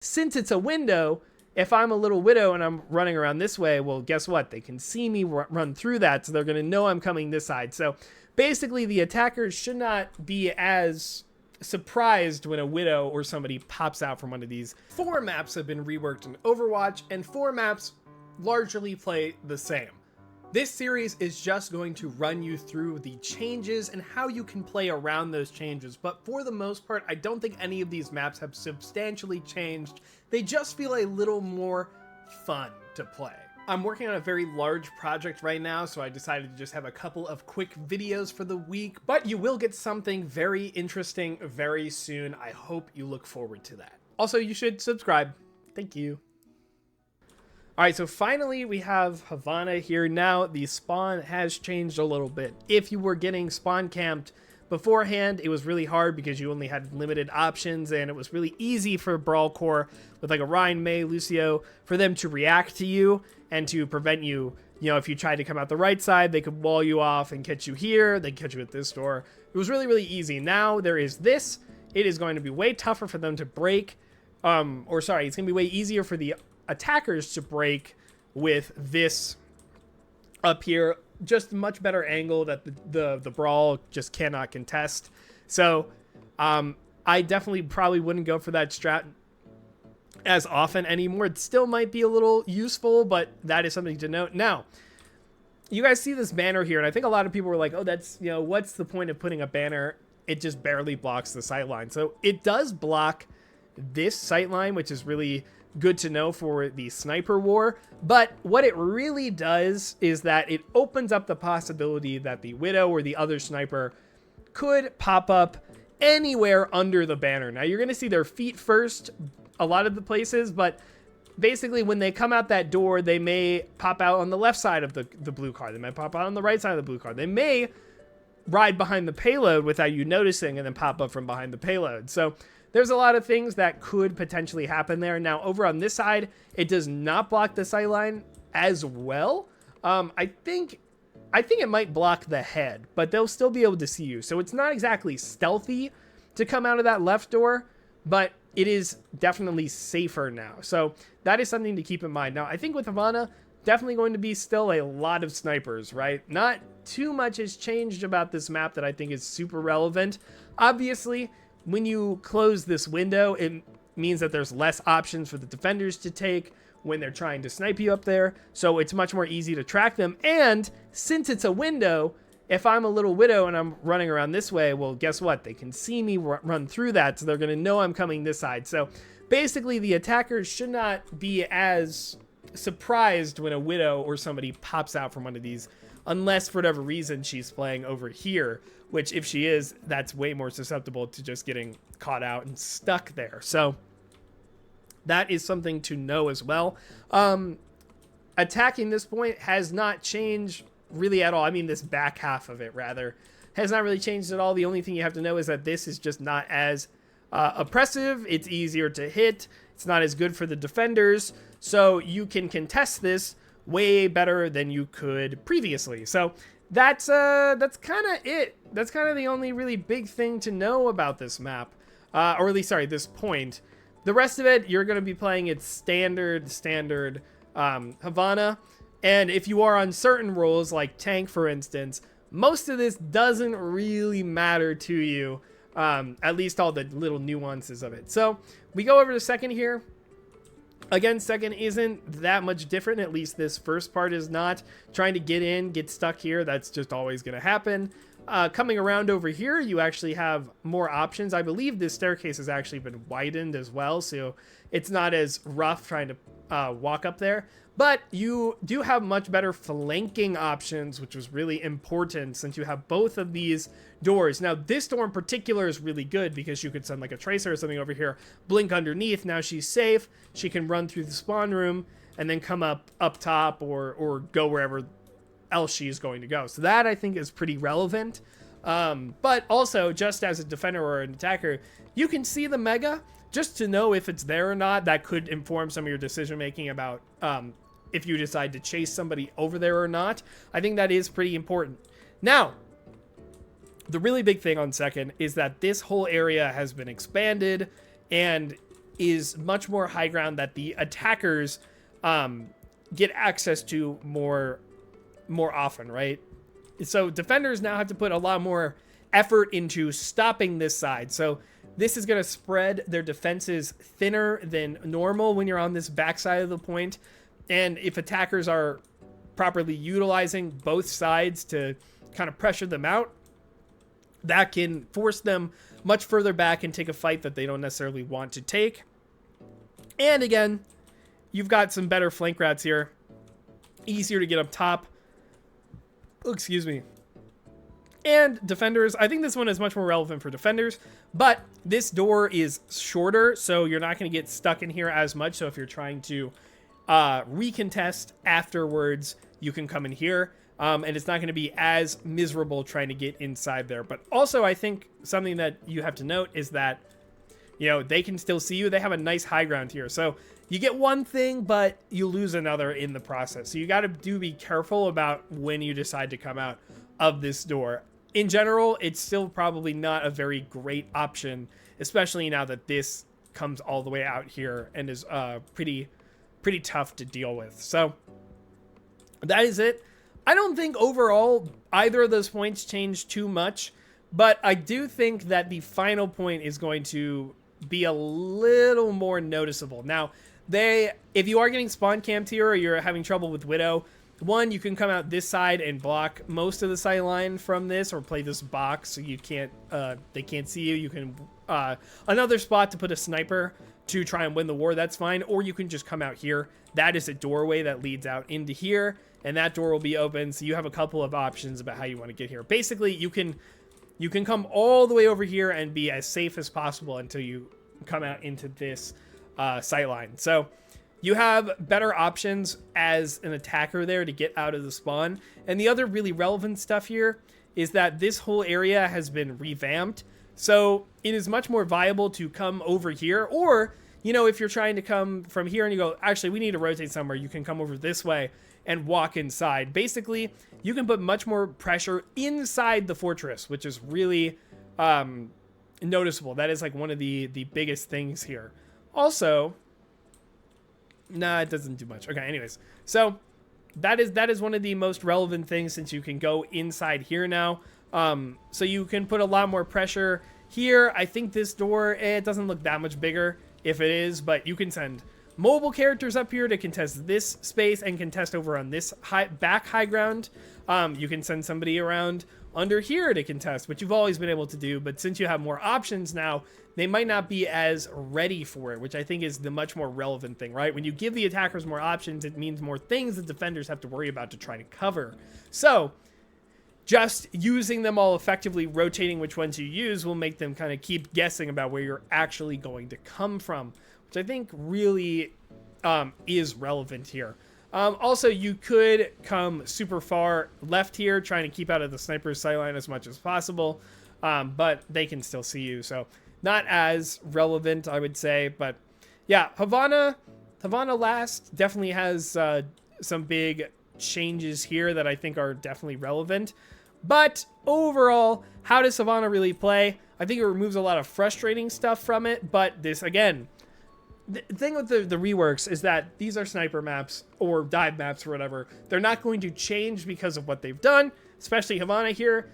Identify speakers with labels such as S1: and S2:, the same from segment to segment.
S1: since it's a window, if I'm a little widow and I'm running around this way, well, guess what? They can see me run through that, so they're going to know I'm coming this side. So basically, the attackers should not be as surprised when a widow or somebody pops out from one of these. 4 maps have been reworked in Overwatch, and 4 maps largely play the same. This series is just going to run you through the changes and how you can play around those changes, but for the most part, I don't think any of these maps have substantially changed. They just feel a little more fun to play. I'm working on a very large project right now, so I decided to just have a couple of quick videos for the week, but you will get something very interesting very soon. I hope you look forward to that. Also, you should subscribe. Thank you. All right, so finally we have Havana here. Now the spawn has changed a little bit. If you were getting spawn camped beforehand, it was really hard because you only had limited options, and it was really easy for Brawl Core with like a Ryan, Mei, Lucio, for them to react to you and to prevent you. You know, if you tried to come out the right side, they could wall you off and catch you here. They catch you at this door. It was really, really easy. Now there is this. It is going to be way tougher for them to break. It's going to be way easier for the attackers to break with this up here. Just much better angle that the Brawl just cannot contest. So I definitely probably wouldn't go for that strat as often anymore. It still might be a little useful, but that is something to note. Now, you guys see this banner here, and I think a lot of people were like, oh, that's, you know, what's the point of putting a banner? It just barely blocks the sightline. So it does block this sightline, which is really good to know for the sniper war. But what it really does is that it opens up the possibility that the widow or the other sniper could pop up anywhere under the banner. Now you're going to see their feet first a lot of the places, but basically when they come out that door, they may pop out on the left side of the blue car. They might pop out on the right side of the blue car. They may ride behind the payload without you noticing and then pop up from behind the payload. So there's a lot of things that could potentially happen there. Now, over on this side, it does not block the sightline as well. I think it might block the head, but they'll still be able to see you. So it's not exactly stealthy to come out of that left door, but it is definitely safer now. So that is something to keep in mind. Now, I think with Havana, definitely going to be still a lot of snipers, right? Not too much has changed about this map that I think is super relevant. Obviously, when you close this window, it means that there's less options for the defenders to take when they're trying to snipe you up there. So it's much more easy to track them. And since it's a window, if I'm a little widow and I'm running around this way, well, guess what? They can see me run through that, so they're going to know I'm coming this side. So basically, the attackers should not be as surprised when a widow or somebody pops out from one of these, unless for whatever reason she's playing over here, which if she is, that's way more susceptible to just getting caught out and stuck there. So that is something to know as well. Attacking this point has not changed really at all. I mean, this back half of it, rather, has not really changed at all. The only thing you have to know is that this is just not as oppressive. It's easier to hit. It's not as good for the defenders. So you can contest this way better than you could previously. So that's kind of it. That's kind of the only really big thing to know about this map, or at least, sorry, this point. The rest of it, you're going to be playing its standard Havana. And if you are on certain roles, like tank, for instance, most of this doesn't really matter to you, at least all the little nuances of it. So we go over to second here. Again, second isn't that much different. At least this first part is not. Trying to get in, get stuck here, that's just always going to happen. Coming around over here, you actually have more options. I believe this staircase has actually been widened as well, so it's not as rough trying to walk up there. But you do have much better flanking options, which was really important since you have both of these doors. Now, this door in particular is really good because you could send like a tracer or something over here, blink underneath. Now she's safe. She can run through the spawn room and then come up top or go wherever else she is going to go. So that, I think, is pretty relevant. But also, just as a defender or an attacker, you can see the mega just to know if it's there or not. That could inform some of your decision making about if you decide to chase somebody over there or not. I think that is pretty important. Now, the really big thing on second is that this whole area has been expanded, and is much more high ground that the attackers get access to more often, right? So defenders now have to put a lot more effort into stopping this side. So this is going to spread their defenses thinner than normal when you're on this backside of the point. And if attackers are properly utilizing both sides to kind of pressure them out, that can force them much further back and take a fight that they don't necessarily want to take. And again, you've got some better flank routes here. Easier to get up top. Oh, excuse me. And defenders, I think this one is much more relevant for defenders, but this door is shorter, so you're not going to get stuck in here as much. So if you're trying to recontest afterwards, you can come in here, and it's not going to be as miserable trying to get inside there. But also, I think something that you have to note is that, you know, they can still see you. They have a nice high ground here. So you get one thing, but you lose another in the process. So you got to be careful about when you decide to come out of this door. In general, it's still probably not a very great option, especially now that this comes all the way out here and is pretty tough to deal with. So that is it. I don't think overall either of those points changed too much, but I do think that the final point is going to be a little more noticeable. Now, if you are getting spawn camped here or you're having trouble with Widow, one, you can come out this side and block most of the sight line from this, or play this box so you can't they can't see you. You can another spot to put a sniper to try and win the war, that's fine. Or you can just come out here. That is a doorway that leads out into here, and that door will be open. So you have a couple of options about how you want to get here. Basically, you can come all the way over here and be as safe as possible until you come out into this sight line. So you have better options as an attacker there to get out of the spawn. And the other really relevant stuff here is that this whole area has been revamped. So it is much more viable to come over here. Or, you know, if you're trying to come from here and you go, actually, we need to rotate somewhere, you can come over this way and walk inside. Basically, you can put much more pressure inside the fortress, which is really noticeable. That is like one of the biggest things here. Also, nah, it doesn't do much. Okay, anyways. So that is one of the most relevant things, since you can go inside here now. So you can put a lot more pressure here. I think this door, it doesn't look that much bigger if it is, but you can send mobile characters up here to contest this space and contest over on this back high ground. You can send somebody around under here to contest, which you've always been able to do, but since you have more options now, they might not be as ready for it, which I think is the much more relevant thing, right? When you give the attackers more options, it means more things the defenders have to worry about to try to cover. So just using them all effectively, rotating which ones you use, will make them kind of keep guessing about where you're actually going to come from, which I think really is relevant here. Also, you could come super far left here, trying to keep out of the sniper's sightline as much as possible, but they can still see you, so not as relevant, I would say. But yeah, Havana last definitely has some big changes here that I think are definitely relevant. But overall, how does Havana really play? I think it removes a lot of frustrating stuff from it, but this, again, the thing with the reworks is that these are sniper maps or dive maps or whatever. They're not going to change because of what they've done, especially Havana here.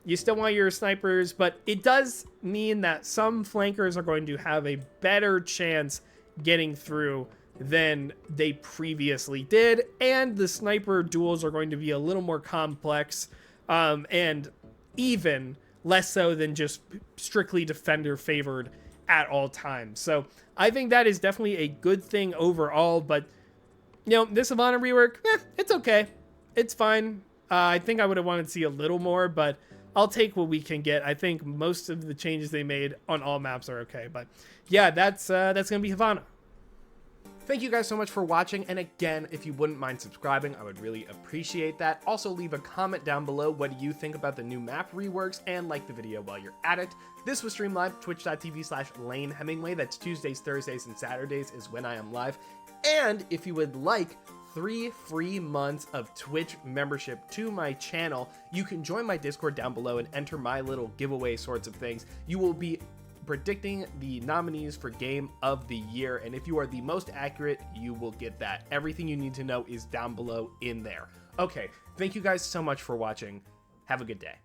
S1: You still want your snipers, but it does mean that some flankers are going to have a better chance getting through than they previously did, and the sniper duels are going to be a little more complex, and even less so than just strictly defender favored at all times. So I think that is definitely a good thing overall, but you know, this Havana rework, it's okay. It's fine. I think I would have wanted to see a little more, but I'll take what we can get. I think most of the changes they made on all maps are okay, but yeah, that's gonna be Havana. Thank you guys so much for watching, and again, if you wouldn't mind subscribing, I would really appreciate that. Also, leave a comment down below what you think about the new map reworks, and like the video while you're at it. This was streamed live, twitch.tv/Lane Hemingway. That's Tuesdays, Thursdays, and Saturdays is when I am live. And if you would like 3 free months of Twitch membership to my channel, you can join my Discord down below and enter my little giveaway sorts of things. You will be predicting the nominees for Game of the Year. And if you are the most accurate, you will get that. Everything you need to know is down below in there. Okay, thank you guys so much for watching. Have a good day.